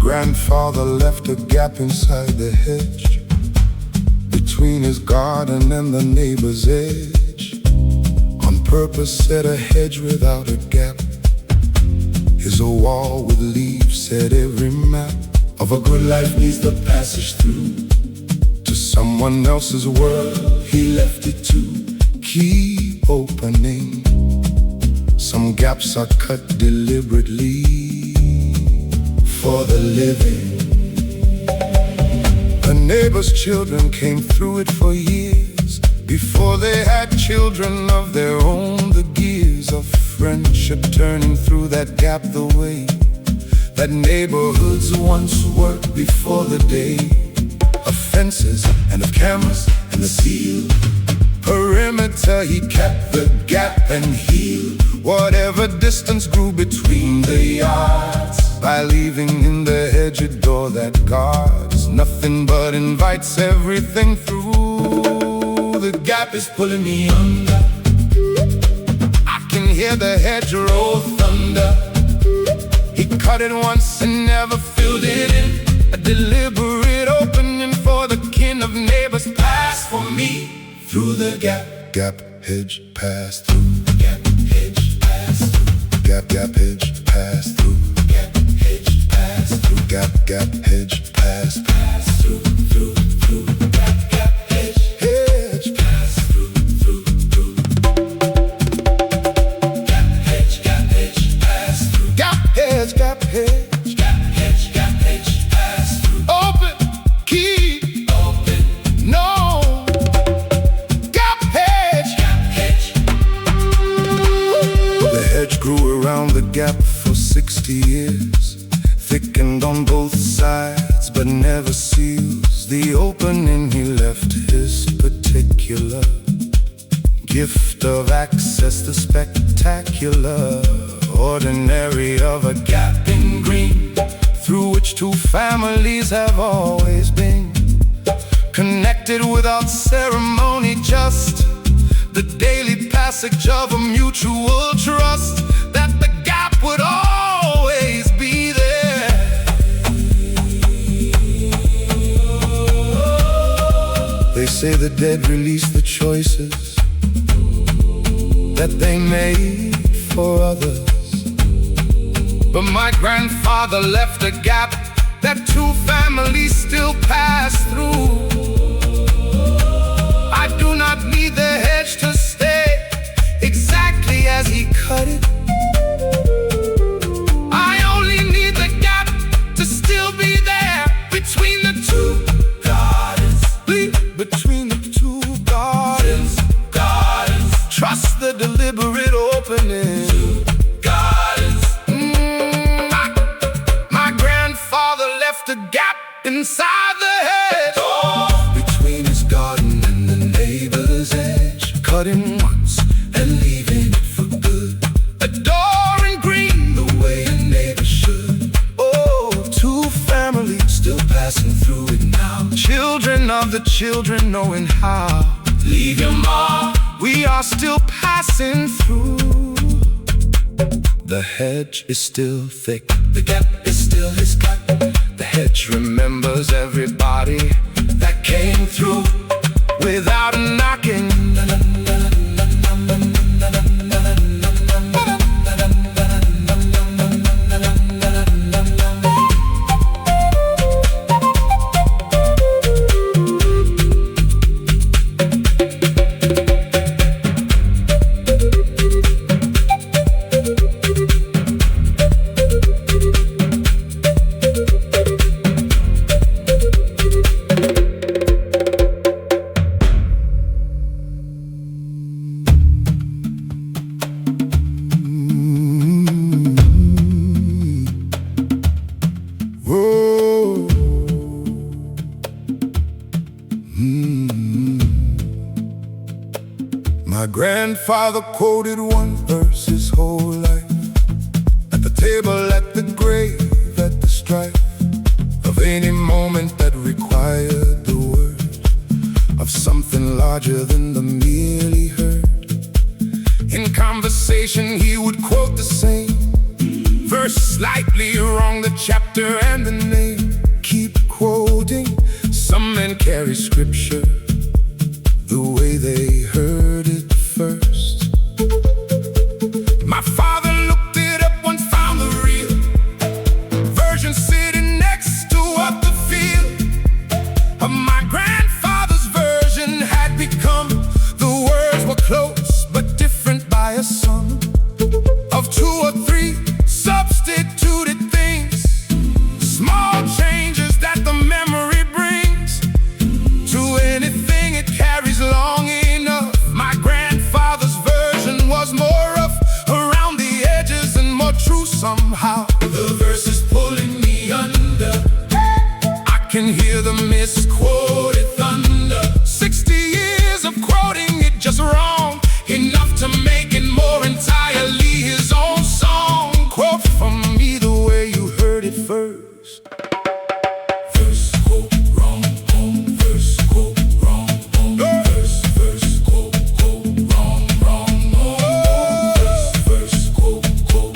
grandfather left a gap inside the hedge, between his garden and the neighbor's edge. On purpose set a hedge without a gap. Here's a wall with leaves, said every map of a good life needs the passage through to someone else's world. He left it to keep opening. Some gaps are cut deliberately for the living. The neighbor's children came through it for years before they had children of their own. The gears of friendship turning through that gap, the way that neighborhoods once worked before the day of fences and of cameras and the sealed perimeter. He kept the gap and healed whatever distance grew between the yards, by leaving in the hedge a door that guards nothing but invites everything through. The gap is pulling me under. I can hear the hedge roll thunder. He cut it once and never filled it in. A deliberate opening for the kin of neighbors. Pass for me through the gap. Gap, hedge, pass through. Gap, hedge, pass through. Gap, gap, hedge, pass through. Gap, hedge, pass through. Gap, gap, hedge, pass through, through, through. Gap, gap, hedge, pass through, through, through. Gap, hedge, pass through. Gap, hedge, gap, hedge. Gap, hedge, pass through. Open, keep open, no. Gap, hedge. The hedge grew around the gap for 60 years, thickened on both sides but never seals the opening. He left his particular gift of access, the spectacular ordinary of a gap in green, through which two families have always been connected without ceremony, just the daily passage of a mutual trust that the gap would always be there. They say the dead release the choices that they made for others, but my grandfather left a gap that two families still pass through. I do not need the hedge to stay exactly as he cut it. I only need the gap to still be there between the two gardens. Between the two gardens. Trust the deliberate opening. Two gardens. My grandfather left a gap inside the hedge, between his garden and the neighbor's edge. Cutting once and leaving it for good. A door in green, the way a neighbor should. Oh, two families still passing through it now. Children of the children knowing how. Leave your mark. We are still passing through. The hedge is still thick. The gap is still his cut. The hedge remembers everybody that came through without a knocking. My grandfather quoted one verse his whole life, at the table, at the grave, at the strife of any moment that required the word of something larger than the merely heard. In conversation he would quote the same verse slightly wrong, the chapter and the name. Keep quoting. Some men carry scripture the way they heard it first. My father looked it up once, found the real version sitting next to what the feel of my grandfather's version had become. The words were close but different by a sum of 2 or 3 substituted things, small changes that the memory brings to anything it carries long enough. My grandfather's version was more rough around the edges and more true somehow. The verse is pulling me under. I can hear the misquoted thunder. 60 years of quoting it just wrong, enough to make it more entirely his own song. Quote from me the way you heard it first. Verse, quote, wrong, home. Verse, quote, wrong, home. Verse, quote, wrong, wrong, home. Verse, quote, wrong,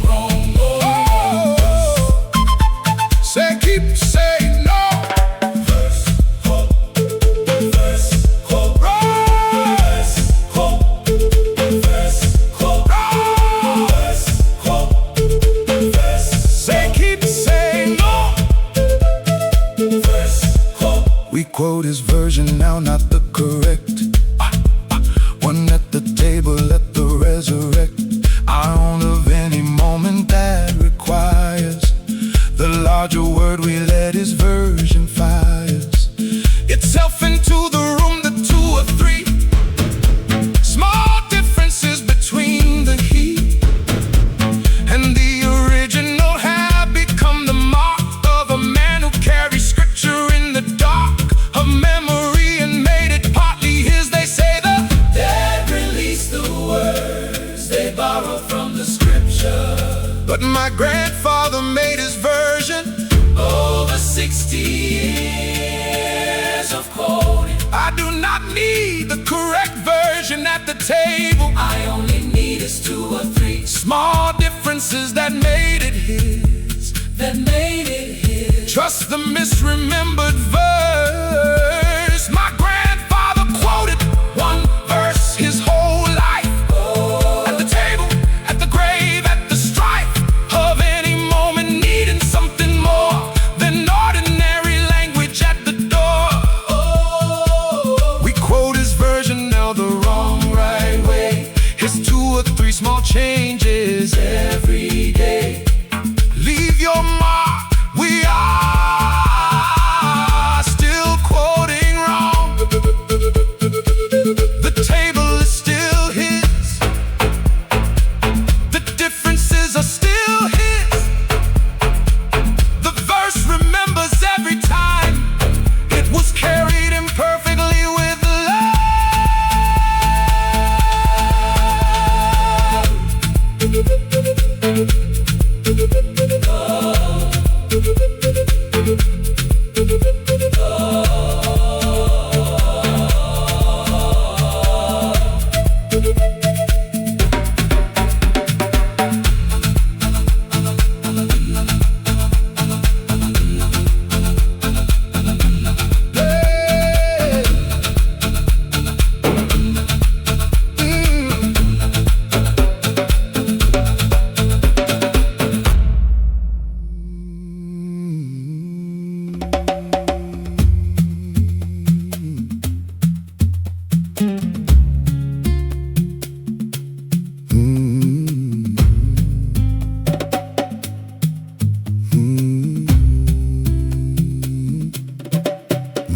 wrong, home. Say, keep saying no. Verse, quote, wrong. Verse, quote, wrong. Say, keep saying no. We quote his version now, not the correct one at the table, let the resurrect our own of any moment that requires the larger word. We let his version fires itself into the room, the 2 or 3 small differences between the he and the original have become the mark of a man who carries scripture in the dark of memory and made it partly his. They say the dead release the words they borrow from the scripture, but my grandfather made his version over 60 years of quoting. I do not need the correct version at the table. I only need his 2 or 3 small differences that made it his. That made it his. Trust the misremembered verse. My grandfather quoted one verse his whole life. At the table, at the grave, at the strife of any moment needing something more than ordinary language at the door. We quote his version now the wrong right way. His 2 or 3 small changes every day leave your mark. We are still quoting wrong. The table is still his. The differences are still his. The verse remembers every time it was carried imperfectly with love.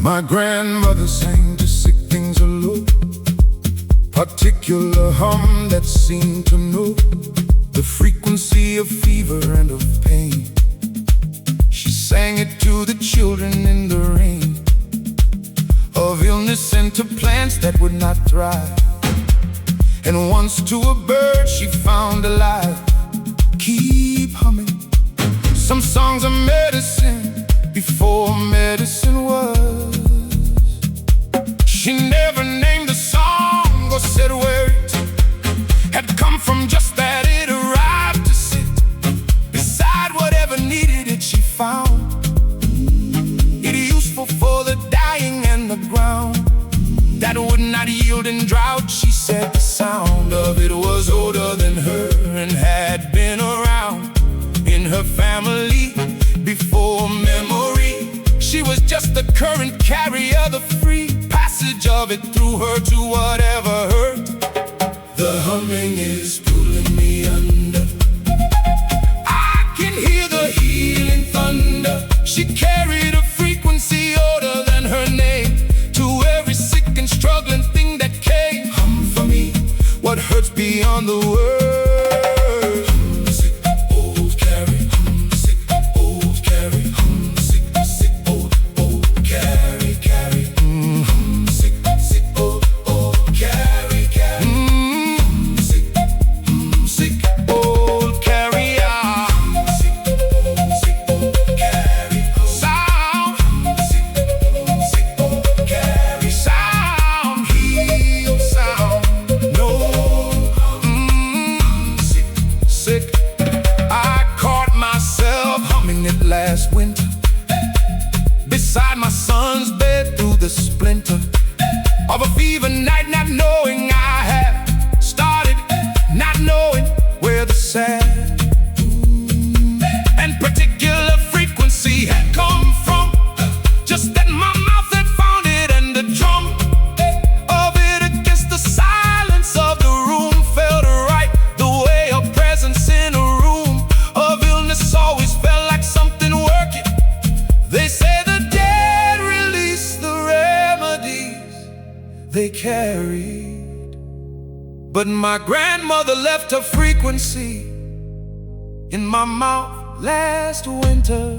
My grandmother sang to sick things low, particular hum that seemed to know the frequency of fever and of pain. She sang it to the children in the rain, of illness and to plants that would not thrive, and once to a bird she found alive. Keep humming some songs of medicine before medicine was. She never named the song or said where it had come from, just that it arrived to sit had been around in her family before memory. She was just the current carrier, the free passage of it through her to whatever hurt. The humming is pulling me under. I can hear the healing thunder. She carried a frequency older than her name to every sick and struggling thing that came. Hum for me what hurts beyond the words. Last winter, beside my son's bed, through the splinter of a fever night, not knowing I had started, not knowing where the sad and particular frequency had come from. Just that my mouth had found it, and the drum of it against the silence of the room felt right. The way a presence in a room of illness always felt like something working. They say the dead release the remedies they carried, but my grandmother left her frequency in my mouth last winter.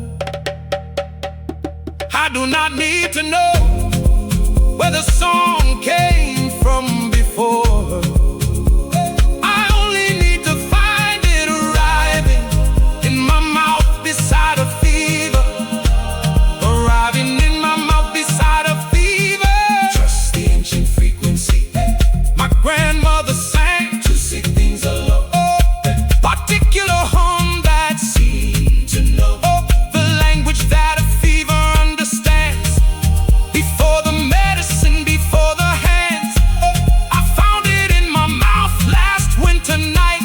I do not need to know where the song came from before. I only need to find it arriving in my mouth beside a fever. Arriving in my mouth beside a fever. Trust the ancient frequency. My grandmother sang to see things alone. Particular hum that seemed to know the language that a fever understands. Before the medicine, before the hands, I found it in my mouth last winter night.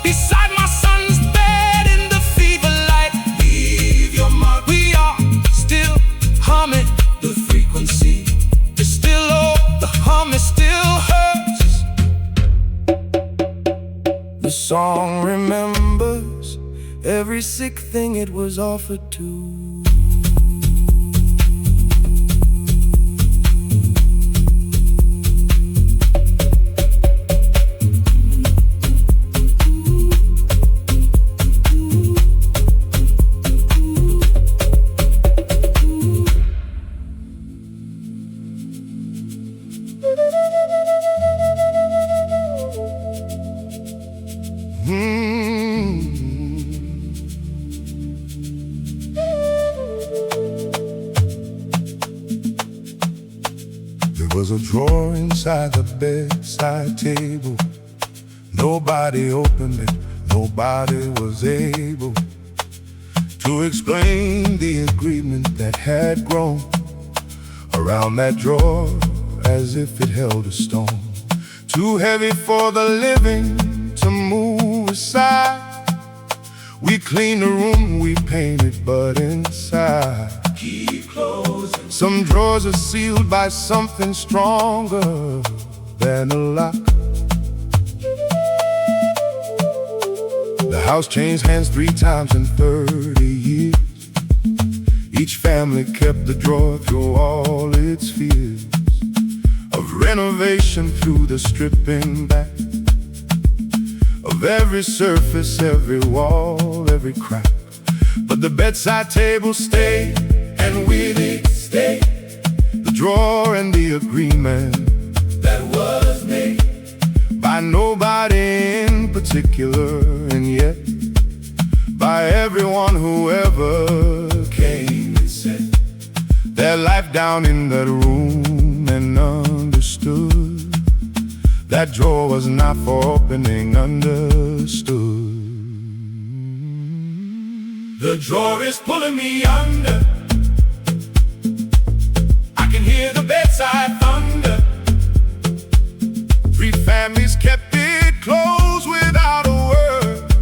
Beside my son's bed in the fever light. Leave your mark. We are still humming. The frequency is still low. The hum is still hurts. The song remembers every sick thing it was offered to. There was a drawer inside the bedside table. Nobody opened it, nobody was able to explain the agreement that had grown around that drawer, as if it held a stone too heavy for the living to move aside. We cleaned the room, we painted, but inside, keep closing. Some drawers are sealed by something stronger than a lock. The house changed hands 3 times in 30 years. Each family kept the drawer through all its fears of renovation, through the stripping back of every surface, every wall, every crack. But the bedside table stayed, and with it stayed the drawer and the agreement that was made by nobody in particular, and yet by everyone who ever came and set their life down in that room, and understood that drawer was not for opening. Understood. The drawer is pulling me under. I can hear the bedside thunder. 3 families kept it closed without a word.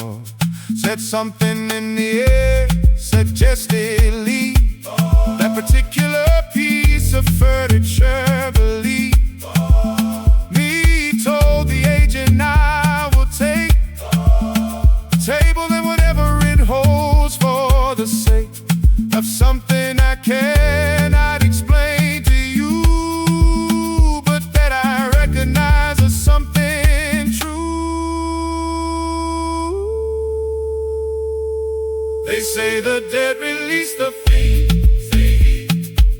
door. Said something in the air, suggestively. That particular piece of furniture, believe me, told the agent I will take a table and whatever it holds for the sake of something I cannot explain to you, but that I recognize as something true. They say the dead release the fiend,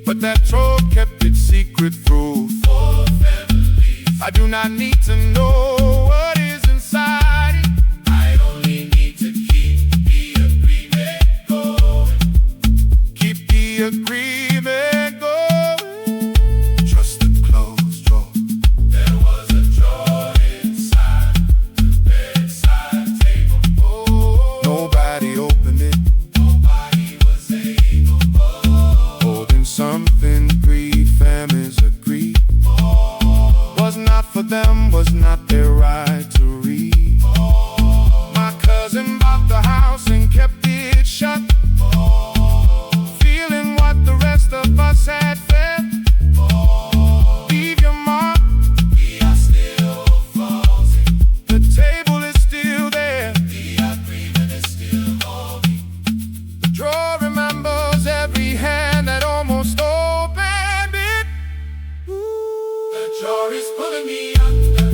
but that troll kept it secret through 4 families. I do not need to know what is inside it. I only need to keep the agreement going. Keep the agreement going. Trust the closed drawer. There was a drawer inside the bedside table. Oh, nobody opened it. Nobody was able. Holding something 3 families agreed was not for them, was not their right to read. My cousin bought the house and kept it shut, feeling what the rest of us had felt. Leave your mark, we are still frozen. The table is still there, the agreement is still holding. The drawer remembers every hand that almost opened it. The drawer is pulling me under.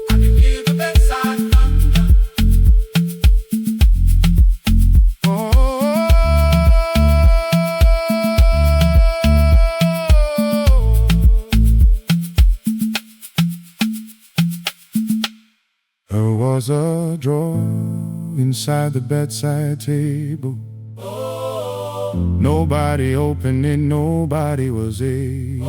I can hear the bedside thunder. There was a drawer inside the bedside table. Nobody opened it, nobody was able.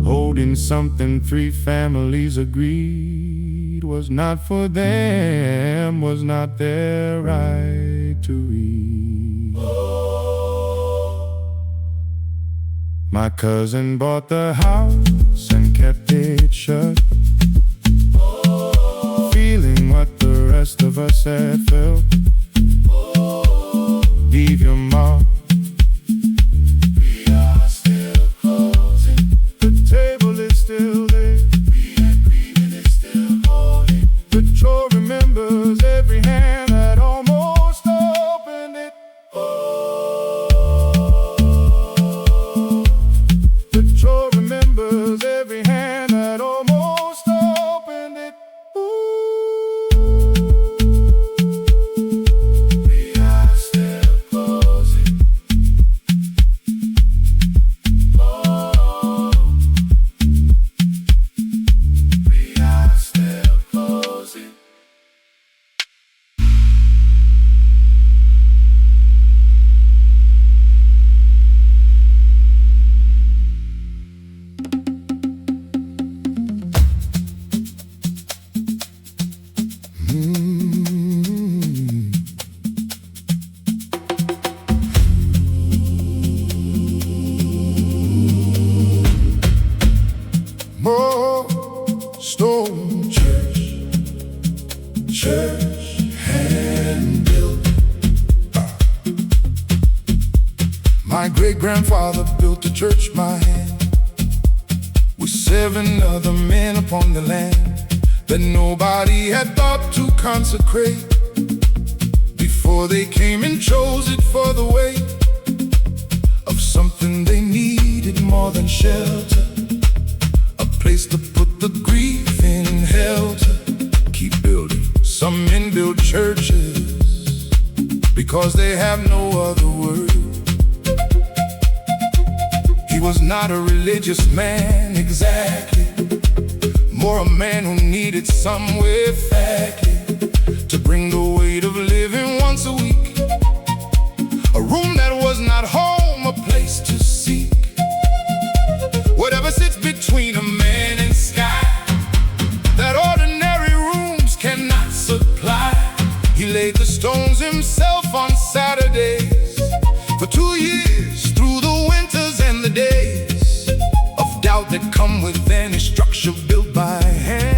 Holding something 3 families agreed was not for them, was not their right to read. My cousin bought the house and kept it shut, feeling what the rest of us had felt. Leave your mark, we are still closing. The table is still there, the agreement is still holding. The drawer remembers every hand that almost opened it. The drawer remembers every hand that almost opened it. We are still closing. We are still closing. More stone church hand built. My great-grandfather built the church by hand, with 7 other men upon the land that nobody had thought to consecrate. Before they came and chose it for the weight of something they needed more than shelter, a place to put the grief in hell to keep building. Some men build churches because they have no other word. He was not a religious man exactly, more a man who needed somewhere fatly to bring the weight of living once a week. A room that was not home, a place to seek whatever sits between a man and sky, that ordinary rooms cannot supply. He laid the stones himself on Saturdays for 2 years, through the winters and the days of doubt that come with any structure built by hand.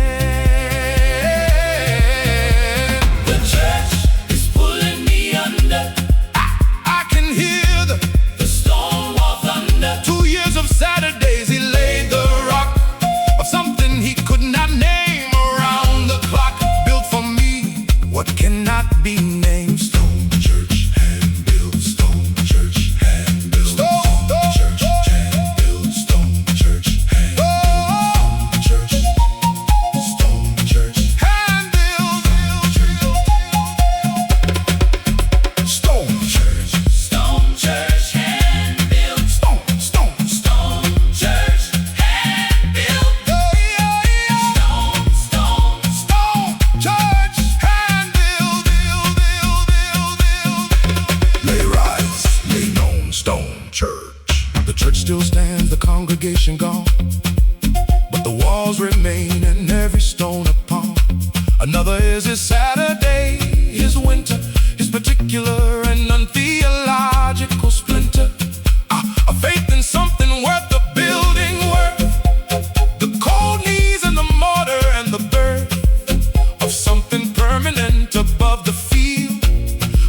Another is his Saturday, his winter, his particular and untheological splinter. A faith in something worth the building worth, the cold knees and the mortar and the birth of something permanent above the field.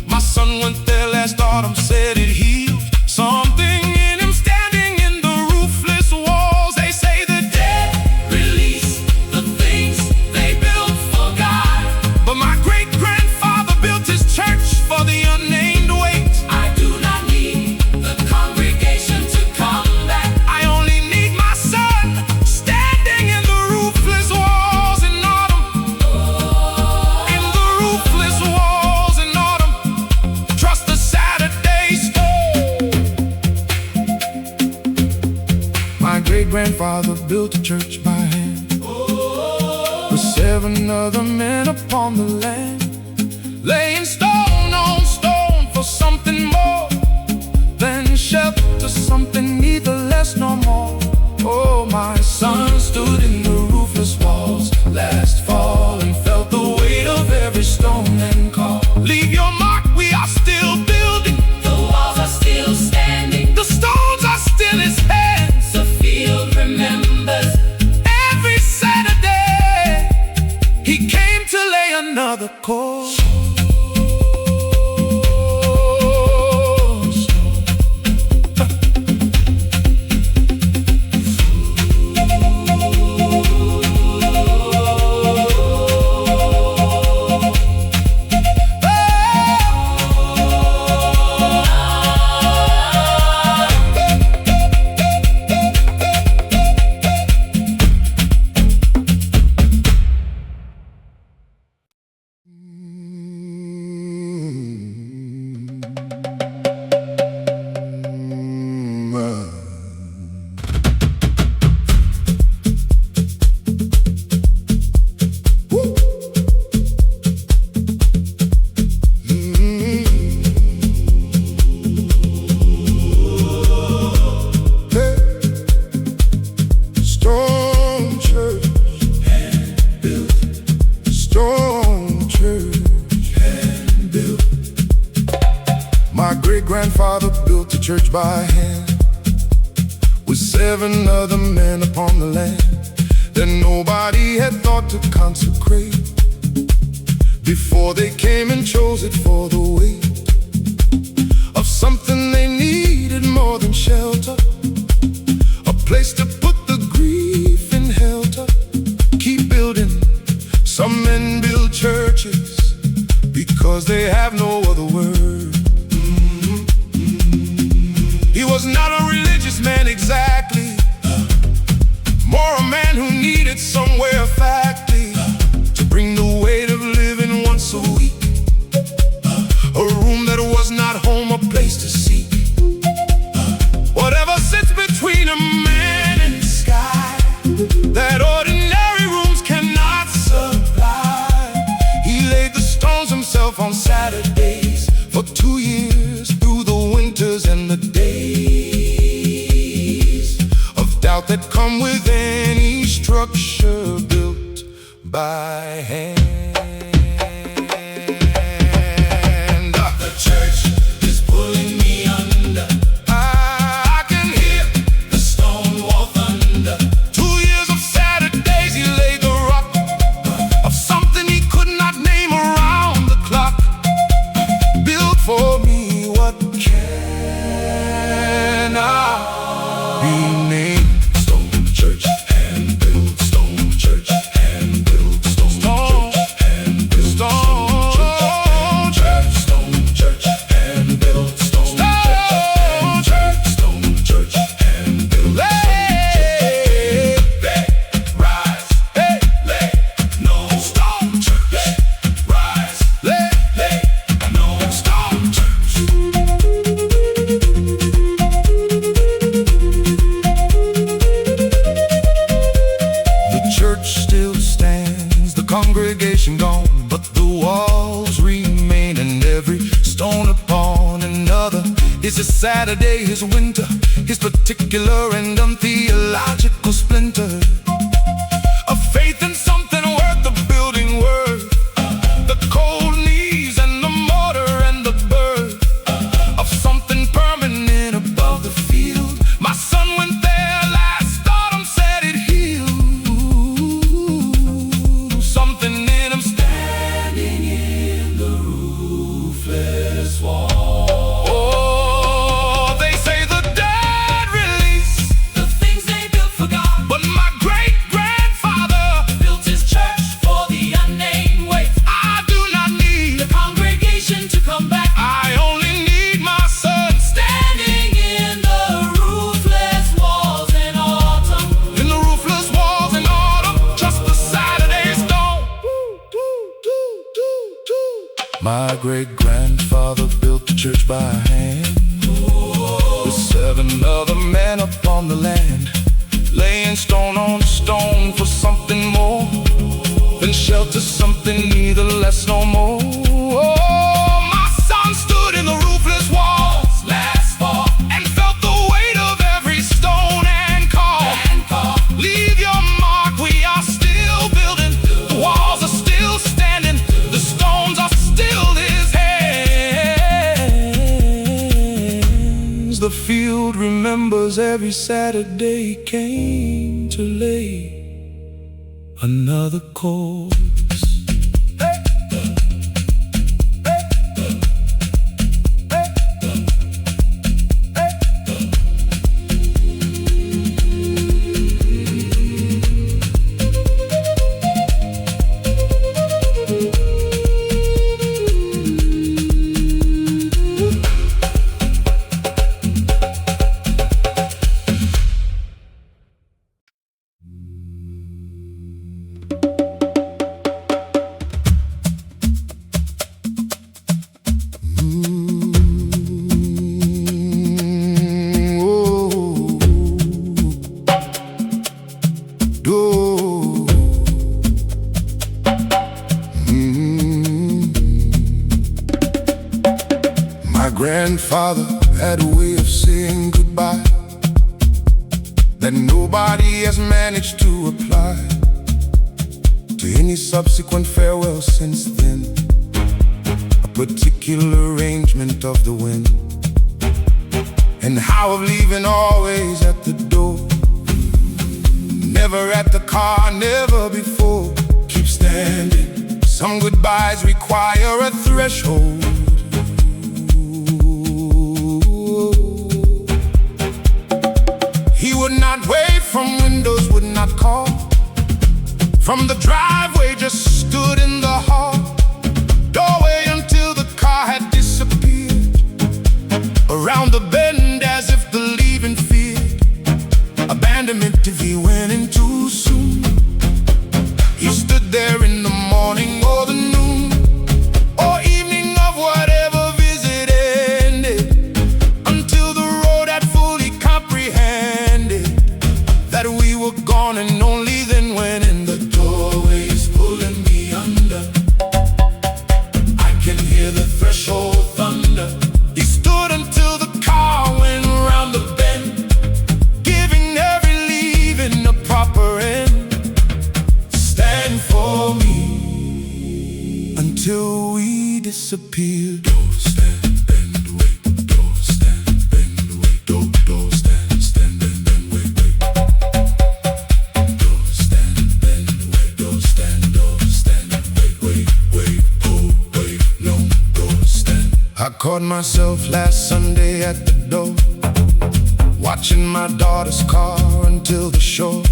My son went there last autumn, said it healed something in him standing in the roofless walls. They say the dead release the things they built for God, but my great-grandfather built his church for the unnamed weight. I do not need the congregation to come back. I only need my son standing in the roofless walls in autumn. In the roofless walls in autumn. Trust the Saturday stone. My great-grandfather built a church by hand, with 7 other men upon the land, laying stone on stone for something more than shelter, something neither less nor more. Oh, my son stood in the roofless walls last fall and felt the weight of every stone and called, leave your mark, we are still building. The walls are still standing, the stones are still his hands. The field remembers every Saturday he came to lay another course. My great-grandfather built a church by hand, with 7 other men upon the land that nobody had thought to consecrate. Before they came and chose it for the weight of something they needed more than shelter, a place to put the grief in helter. Keep building. Some men build churches because they have no other word. He was not a religious man exactly, more a man who needed somewhere factly to bring the weight of living once a week, a room that was not home, a place to seek whatever sits between a man and the sky that ordinary rooms cannot supply. He laid the stones himself on Saturdays for 2 years, through the winters and the days of doubt that come with any structure built by hand. The church is pulling me under. I can hear the stone wall thunder. 2 years of Saturdays he laid the rock of something he could not name around the clock. Build for me, what can I be named? Stone church, hand built, stone church, hand built, stone church, hand built, stone church, stone church, hand built, stone church, stone church, hand built. Lay, rise, lay, no stone church, rise, lay, no stone church. The church still stands, the congregation gone, but the walls remain, and every stone upon another is a Saturday, his winter, his particular and untheological splinter. A faith in something worth the building worth, My great-grandfather built the church by hand, with 7 other men upon the land, laying stone on stone for something more than shelter, something neither less nor more. Oh, my son stood in the roofless walls last fall and felt the weight of every stone and call. Leave your mark, we are still building. The walls are still standing, the stones are still his hands. The field remembers every Saturday he came to lay another course. My grandfather had a way of saying goodbye that nobody has managed to apply to any subsequent farewell since then. A particular arrangement of the wind, and how of leaving always at the door, never at the car, never before. Keep standing. Some goodbyes require a threshold. He would not wave from windows, would not call from the driveway, just stood in the hall doorway until the car had disappeared around the bend, as if the leaving feared abandonment if he went in too soon. He stood there in the morning or the noon or evening of whatever visit ended, until the road had fully comprehended that we were gone, and only then went in. The doorway is pulling me under, I can hear the threshold thunder. He stood until the car went around the bend, giving every leaving a proper end. Stand for me until we disappeared. Door stand, bend, wait. Door stand, bend, wait. Door stand, bend, wait, wait. Door stand, bend, wait. Door stand, wait, wait. Oh, wait, no, door stand. I caught myself last Sunday at the door, watching my daughter's car until the shore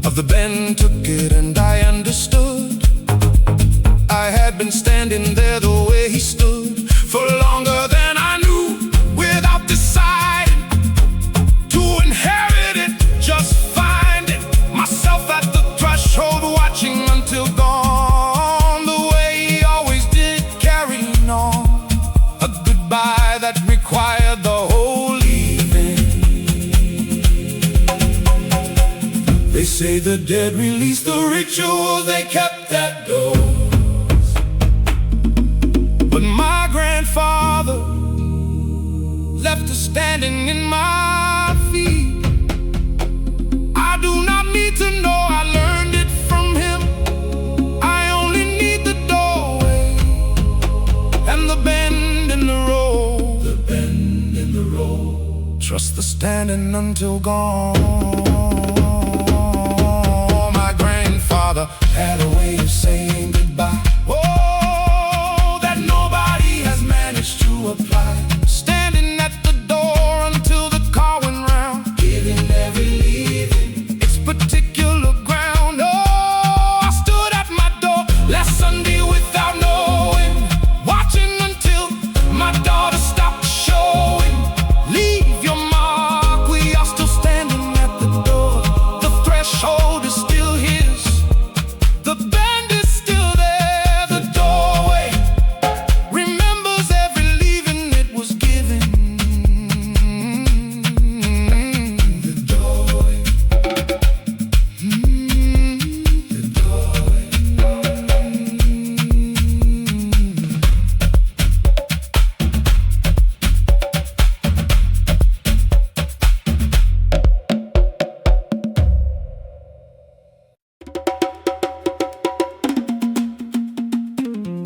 of the bend took it, and I understood. I had been standing there the way he stood for longer than I knew, without deciding to inherit it, just finding myself at the threshold, watching until gone, the way he always did, carrying on. A goodbye that required the whole leaving. They say the dead release the rituals they kept at doors, but my grandfather left us standing in my feet. I do not need to know, I learned it from him. I only need the doorway and the bend in the road. The bend in the road. Trust the standing until gone. My grandfather had a way of saying goodbye, oh, that nobody has managed to apply. Standing at the door until the car went round, giving every leaving its particular ground. Oh, I stood at my door last Sunday without knowing, watching until my daughter stopped showing. Leave your mark, we are still standing at the door. The threshold is still his, the bend is still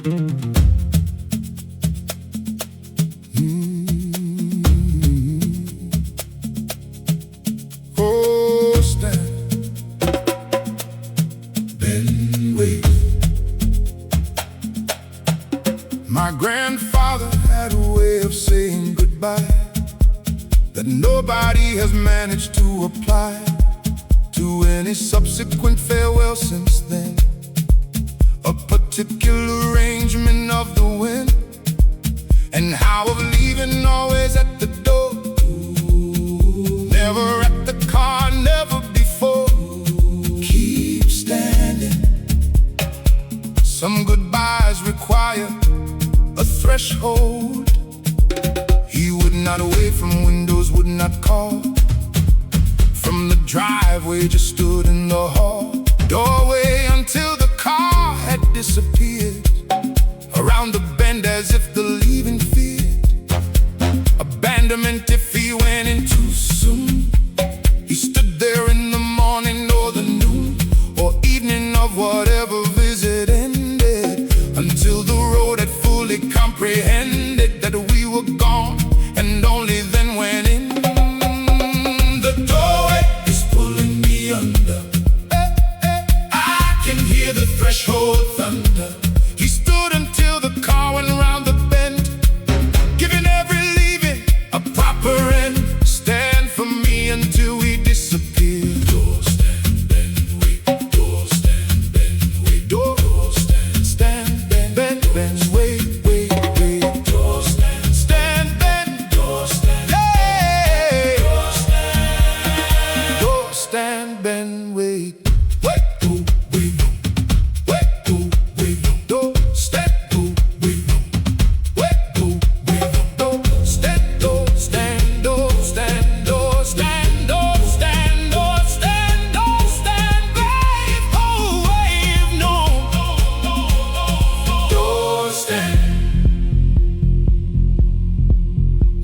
Oh, stand, bend, wait. My grandfather had a way of saying goodbye that nobody has managed to apply to any subsequent farewell since then. A particular arrangement of the wind, and how of leaving always at the door, never at the car, never before. Keep standing. Some goodbyes require a threshold. He would not wait from windows, would not call from the driveway, just stood in the hall doorway until the car had disappeared around the bend, as if the leaving feared abandonment if he went in too soon. He stood there in the morning or the noon or evening of whatever visit ended, until the road had fully comprehended that we were gone, and only then went in. The doorway is pulling me under. I can hear the threshold thunder. He stood until the car went round the bend, giving every leaving a proper end. Stand for me until we disappear. Door, stand, bend, wait. Door, stand, bend, wait. Door, stand, bend, wait, wait, wait. Door, stand, bend. Door, stand, yeah. Door, stand, bend, wait. Wait, oh, wait, no. Wait, oh, wait, no. Door, stand, oh, wait, no. Wait, oh, wait, no. Door, stand, door, stand, door, stand, door, stand, door, stand, door, stand, door, stand, wave, oh, wave, no. Door, stand.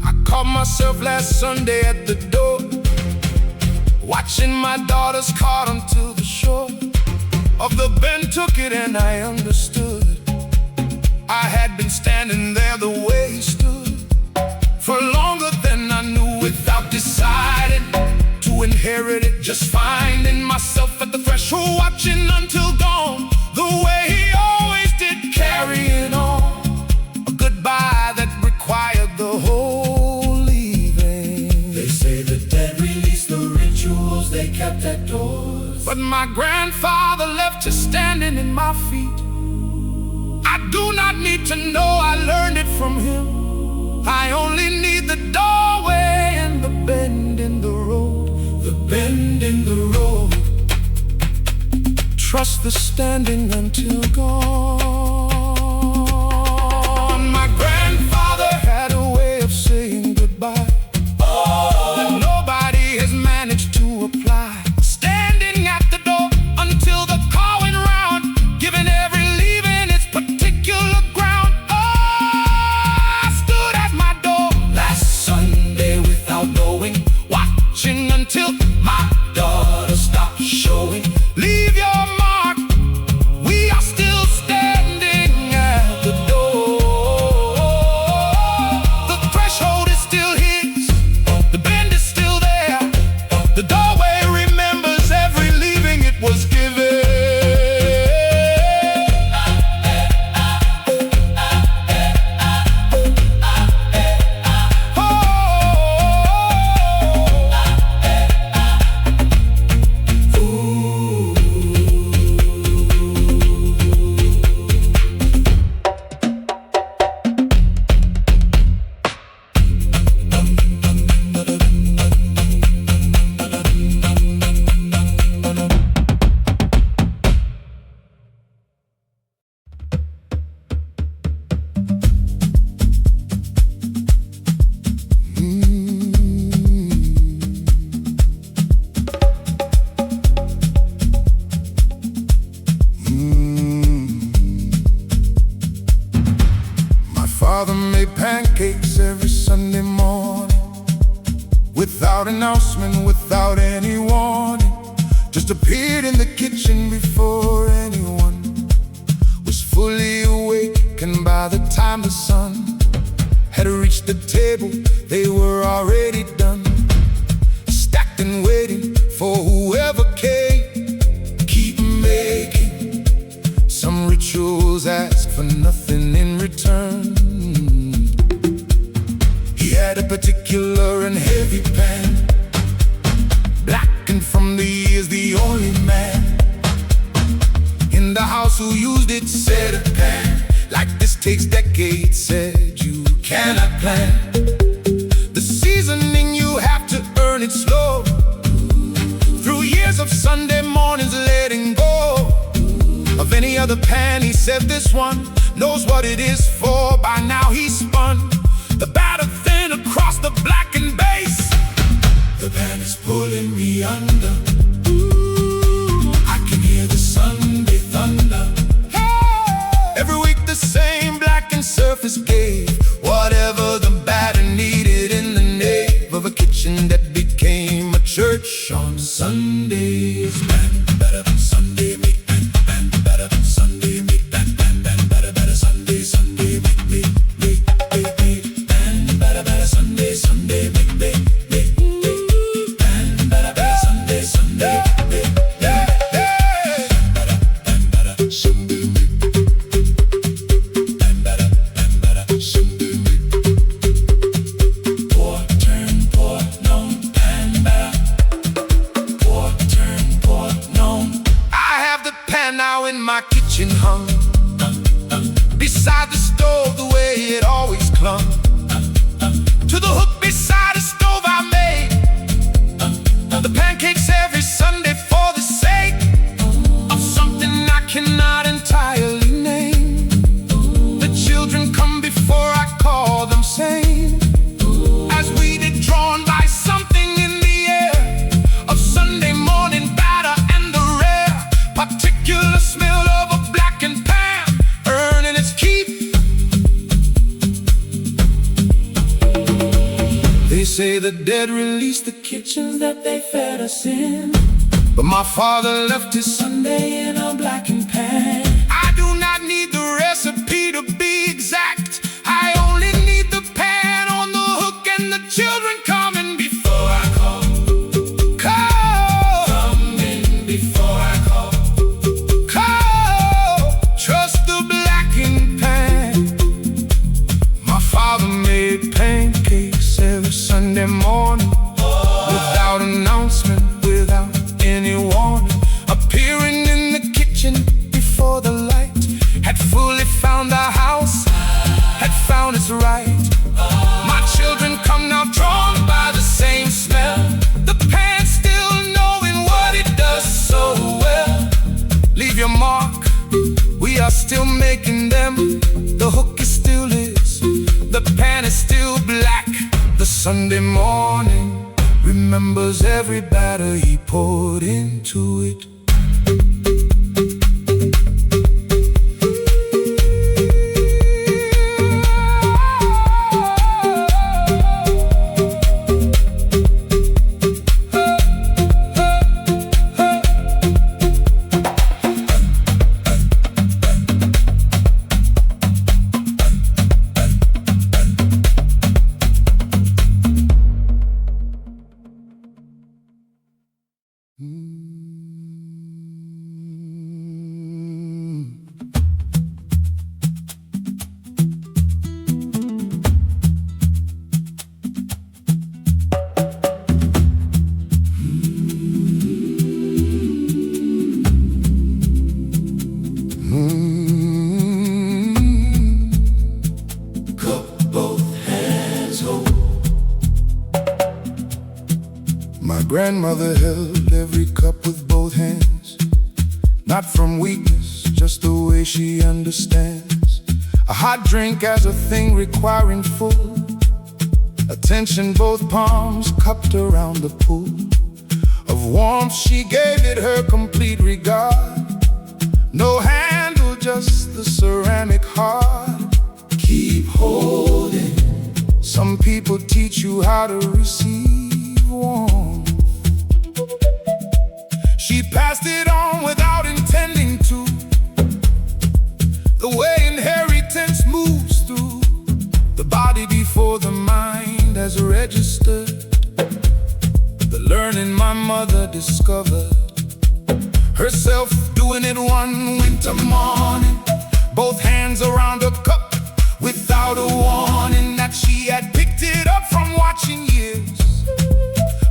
I caught myself last Sunday at the door, watching my daughter's cart onto the shore of the bend, took it and I understood. I had been standing there the way he stood for longer than I knew, without deciding to inherit it, just finding myself at the threshold, watching until dawn, the way he always did, carrying on. A goodbye that required the whole leaving. They say the dead release the rituals they kept at doors, but my grandfather left us standing in my feet. I do not need to know, I learned it from him. I only need the doorway and the bend in the road. The bend in the road. Trust the standing until gone. My grandfather had a way of saying goodbye that nobody has managed to apply. Standing at the door until the car went round, giving every leaving its particular ground. Oh, I stood at my door last Sunday without knowing, watching until my daughter stopped showing. Leave your mark, we are still standing at the door. The threshold is still his, the bend is still there. The doorway remembers every leaving it was given. Father made pancakes every Sunday morning, without announcement, without any warning. Just appeared in the kitchen before anyone was fully awake by the time the sun had reached the table, they were already done, stacked and waiting for whoever came. Keep making. Some rituals ask for nothing in return. He had a particular and heavy pan, blackened from the years, the only man in the house who used it said a pan like this takes decades, said you cannot plan. The seasoning you have to earn it slow, through years of Sunday mornings letting go of any other pan. He said this one knows what it is for. By now he spun the batter thin across the blackened base. The pan is pulling me under. I can hear the Sunday thunder. Every week the same blackened surface gave whatever the batter needed in the nave of a kitchen that became a church on Sundays. Pan better Sunday make pan better Sunday make pan better Sunday make pan better Sunday make pan better Sunday now in my kitchen hung beside the stove the way it always clung to the hook beside the stove I made the pancakes every Sunday for the sake of something I cannot entirely name. The children come before I call them sane, as we did drawn by something in the air of Sunday morning batter and the rare particular smell of a blackened pan earning its keep. They say the dead released the kitchens that they fed us in, but my father left his Sunday in a blackened pan. I do not need the recipe to be exact. I only need the pan on the hook and the children coming before I call. Coming before I call. Trust the blackened pan. My father made pancakes every Sunday morning, without announcement, without any warning, appearing in the kitchen before the light had fully found the house, had found its right. My children come now drawn by the same smell, the pan still knowing what it does so well. Leave your mark, we are still making them. The hook is still is, the pan is still black. The Sunday morning remembers every batter he poured into it. My grandmother held every cup with both hands, not from weakness, just the way she understands. A hot drink as a thing requiring full attention, both palms cupped around the pool of warmth. She gave it her complete regard. No handle, just the ceramic heart. Keep holding. Some people teach you how to receive warmth. She passed it on without intending to, the way inheritance moves. discovered herself doing it one winter morning, both hands around a cup without a warning that she had picked it up from watching years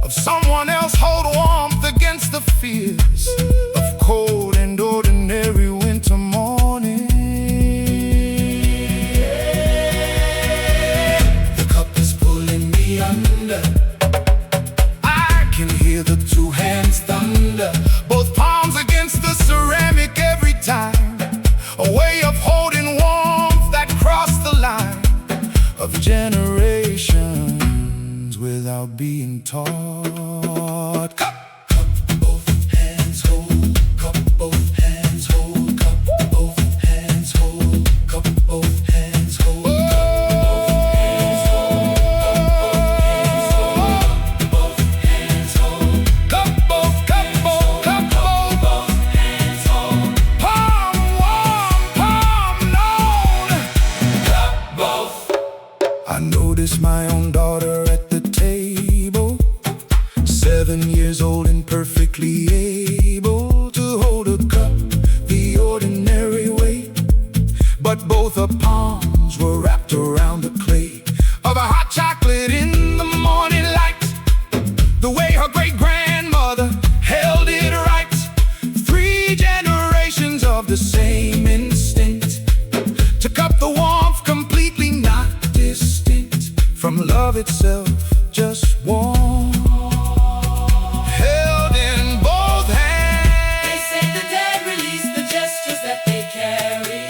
of someone else hold warmth against the fears of cold and ordinary winter morning. The cup is pulling me under, I can hear the two hands thunder, both palms against the ceramic every time, a way of holding warmth that crossed the line of generations without being taught. Cup, both hands hold, cup, both hands hold, cup, both hands hold, cup, both hands hold. I noticed my own daughter at the table, 7 years old and perfectly able to hold a cup the ordinary way, but both her palms were wrapped around the clay of a hot chocolate in the morning light, the way her great-grandmother held it right. 3 generations of the same instinct to cup the warmth completely, not distinct from love itself, just warm, held in both hands. They say the dead release the gestures that they carry,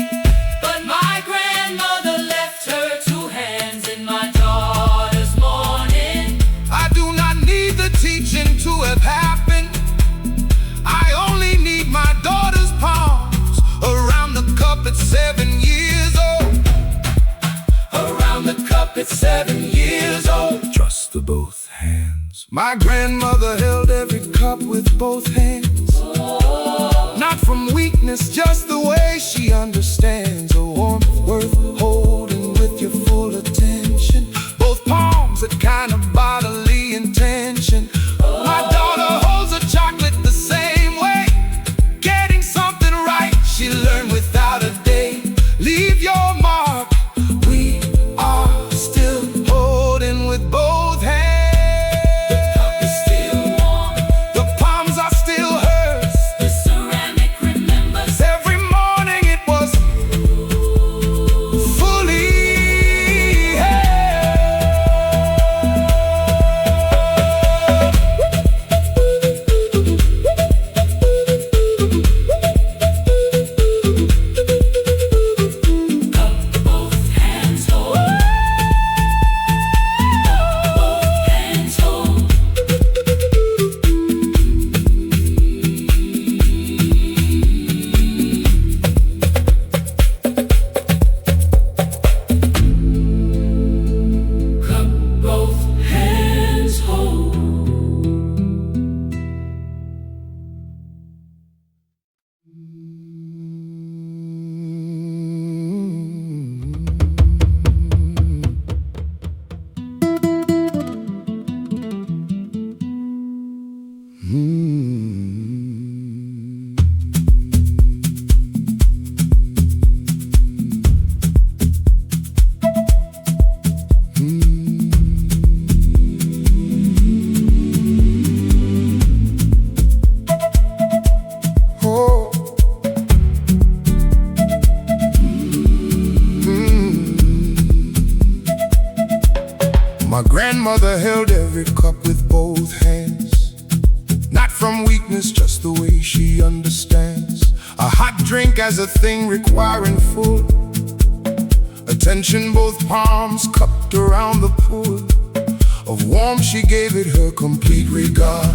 but my grandmother left her 2 hands in my daughter's morning. I do not need the teaching to have happened, I only need my daughter's palms around the cup at 7 years old. Around the cup at 7 years old. Trust the both hands. My grandmother held every cup with both hands, not from weakness, just the way she understands a warmth worth holding with your full attention. Both palms that kind of bodily intention. My daughter holds a chocolate the same way, getting something right she learned without a day. Leave your mark, we are still holding with both hands. The cup is still warm, The palms are still hers. the ceramic remembers. Every morning it was fully Cup, both hands hold. Both hands hold. Cup, both hands hold. oh. My grandmother held every cup with both hands, not from weakness, just the way she understands a hot drink as a thing requiring full attention. Both palms cupped around the pool of warmth, she gave it her complete regard.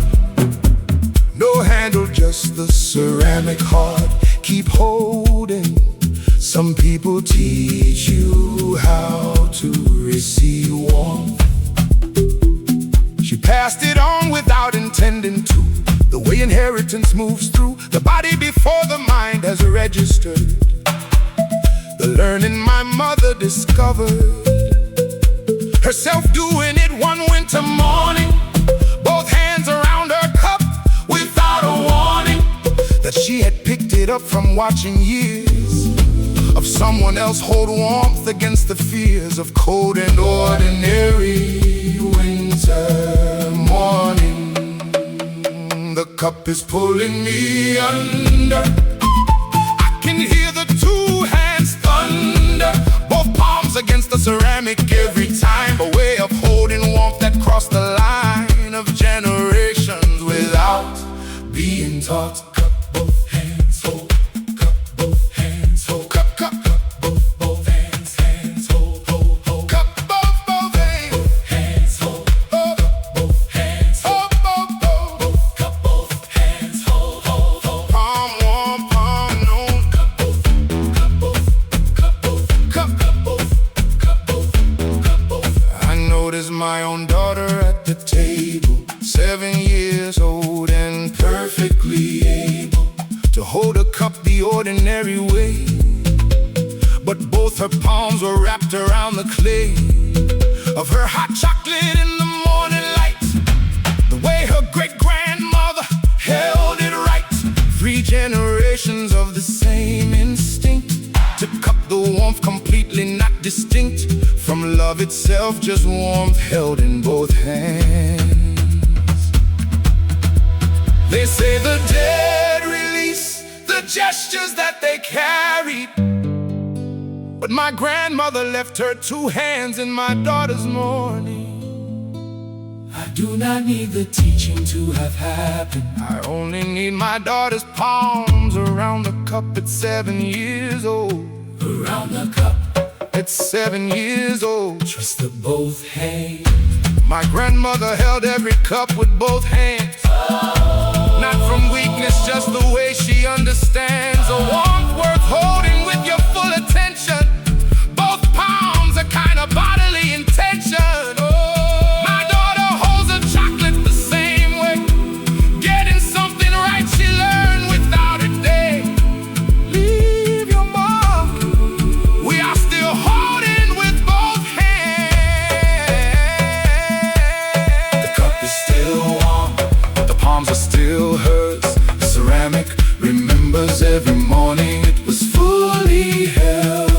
No handle, just the ceramic heart. Keep holding. Some people teach you how to receive warmth. She passed it on without intending to, the way inheritance moves through the body before the mind has registered. The learning my mother discovered, herself doing it one winter morning, both hands around her cup with that she had picked it up from watching years of someone else hold warmth against the fears of cold and ordinary winter morning. The cup is pulling me under. I can hear the two hands thunder, both palms against the ceramic every time. A way of holding warmth that crossed the line of generations without being taught. Cup both hands, hold. Cup both hands, hold. Cup both hands, hold, hold. Cup both hands, hold. Cup both hands, hold. Cup both hands, hold. Palm warm, palm known. Cup both. I noticed my own daughter at the table, 7 years old and perfectly able to hold a cup the ordinary way. But both her palms were wrapped around the clay of her hot chocolate in the morning light. The way her great-grandmother held it right. 3 generations of the same instinct to cup the warmth completely not distinct from love itself, just warmth held in both hands. They say the dead release the gestures that they carried, but my grandmother left her 2 hands in my daughter's mourning. I do not need the teaching to have happened. I only need my daughter's palms around the cup at 7 years old. Around the cup at 7 years old. Trust the both hands. My grandmother held every cup with both hands. Not from weakness, just the way she understands. A warmth worth holding with your full attention. Both palms are kind of bodily intention. My daughter holds a chocolate the same way, getting something right she learned without a day. Leave your mark. We are still holding with both hands. The cup is still warm, the palms are still hers. Ceramic remembers every morning it was fully held.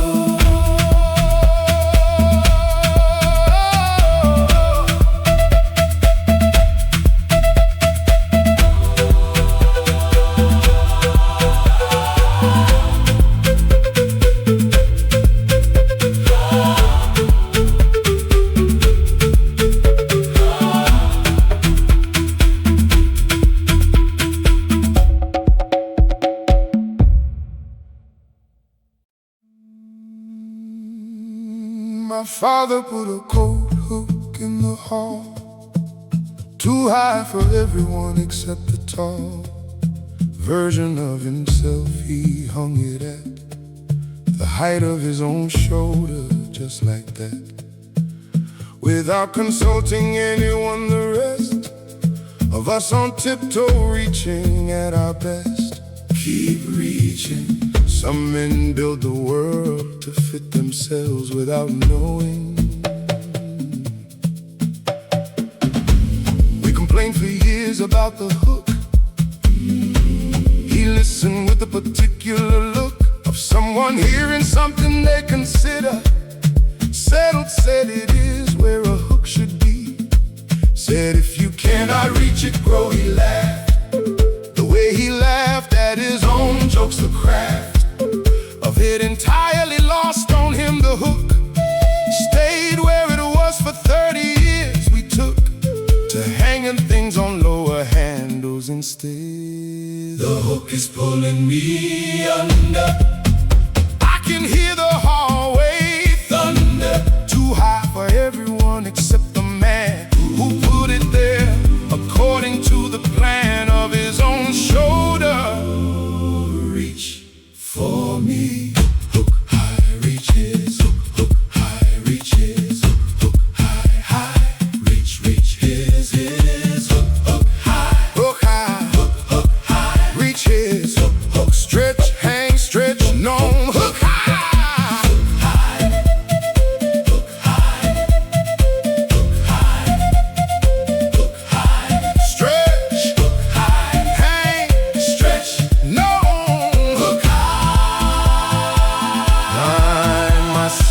My father put a coat hook in the hall, too high for everyone except the tall version of himself. He hung it at the height of his own shoulder, just like that, without consulting anyone. The rest of us on tiptoe, reaching at our best. Keep reaching. Some men build the world to fit themselves without knowing. We complained for years about the hook. He listened with a particular look of someone hearing something they consider settled. Said it is where a hook should be. Said if you cannot reach it, grow. He laughed. The way he laughed at his own jokes, the craft of it entirely lost on him. The hook stayed where it was for 30 years. We took to hanging things on lower handles instead. The hook is pulling me under. I can hear the hallway thunder, too high for everyone except the man who put it there according to the plan of his own shoulder. Reach for me. Hook high reaches. Hook high reaches. Hook high, high. Reach his. Hook high. Hook high. Hook high. Reach his. Stretch, hang, stretch.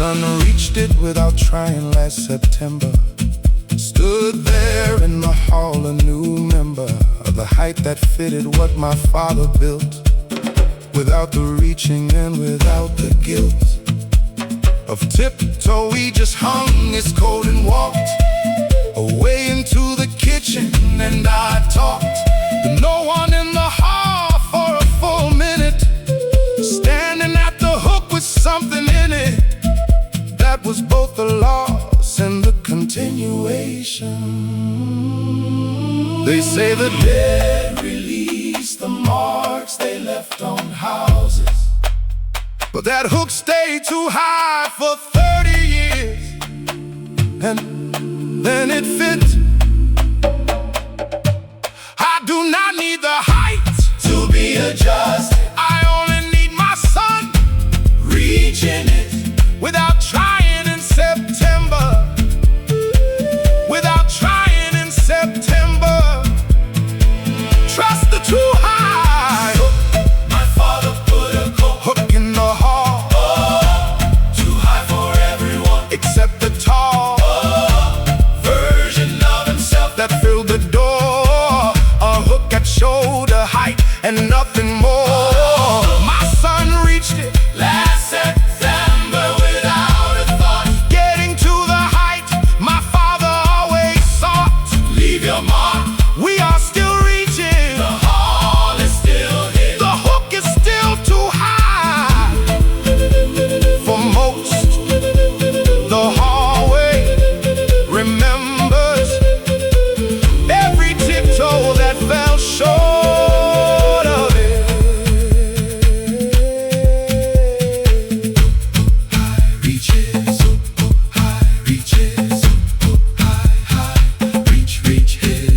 son reached it without trying last September. Stood there in the hall, a new member of the height that fitted what my father built. Without the reaching and without the guilt of tiptoe, he just hung his coat and walked away into the kitchen, and I talked to no one in the hall for a full minute, standing at the hook with something in it that was both the loss and the continuation. They say the dead release the marks they left on houses, but that hook stayed too high for 30 years, and then it fit. I do not need the height to be adjusted. I only need my son reaching it without trying in September. Without trying in September. Trust the too high hook. My father put a hook in the hall. Too high for everyone except the tall version of himself that filled the door. A hook at shoulder height and nothing more. My son reached it last September without a thought. Getting to the height my father always sought. Leave your mark. We are still reaching. The hall is still hidden. The hook is still too high for most. The hallway remembers every tiptoe that fell short of it. High reaches, high reaches, high, high. Reach his,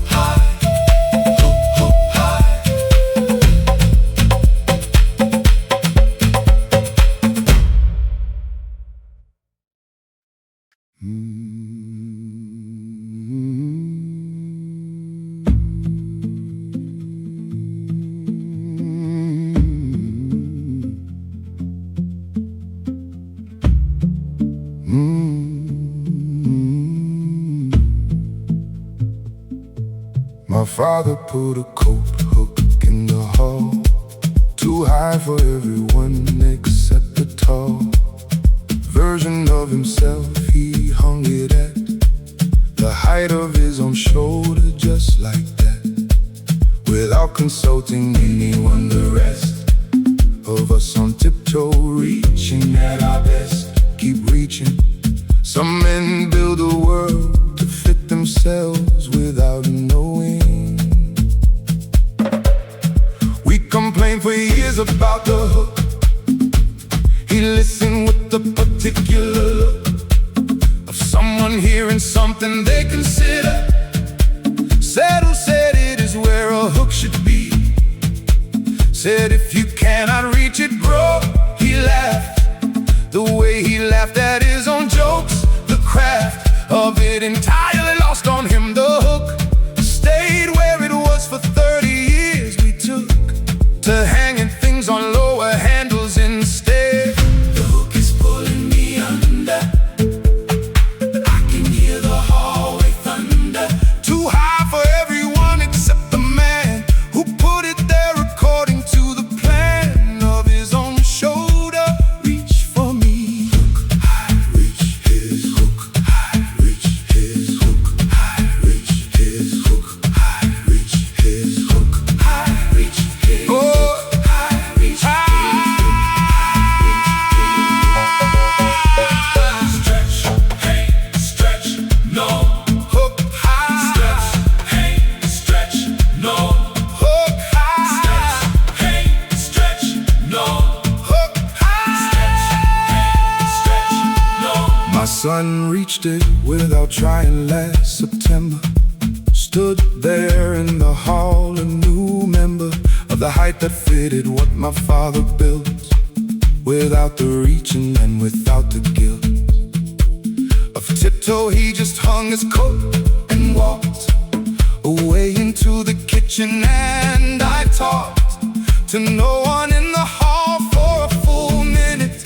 high, high. My father put a coat hook in the hall, too high for everyone except the tall version of himself. He hung it at the height of his own shoulder, just like that, without consulting anyone. The rest of us on tiptoe, reaching at our best, keep reaching. Some men build a world to fit themselves without knowing. We complained for years about the hook. He listened with the particular look of someone hearing something they consider. Said who said it is where a hook should be. Said if you cannot reach it, bro. He laughed the way he laughed at his own jokes. The craft of it entirely lost on him. The hook stayed where it was for 30 years. We took to hanging things on lower handles instead. The hook is pulling me under. I can hear the hallway thunder. Too high for everyone except the man who put it there according to the plan of his own shoulder. Reach for me. Hook high, reach his hook high, reach his hook high, reach his hook high, reach his hook high, reach his hook high, reach his. Stretch, hey, stretch, no. Hook high. Stretch, hey, stretch, no. Hook high. Stretch, hey, stretch, no. Hook high. Stretch, hey, stretch, no. My son reached it without trying last September. Stood there in the hall, a new member of the height that fitted what my father built. Without the reaching and without the guilt of tiptoe, he just hung his coat and walked away into the kitchen. And I talked to no one in the hall for a full minute,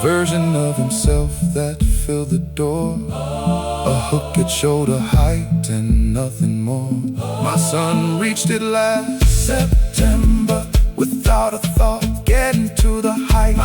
version of himself that filled the door. A hook at shoulder height and nothing more. My son reached it last September without a thought, getting to the height.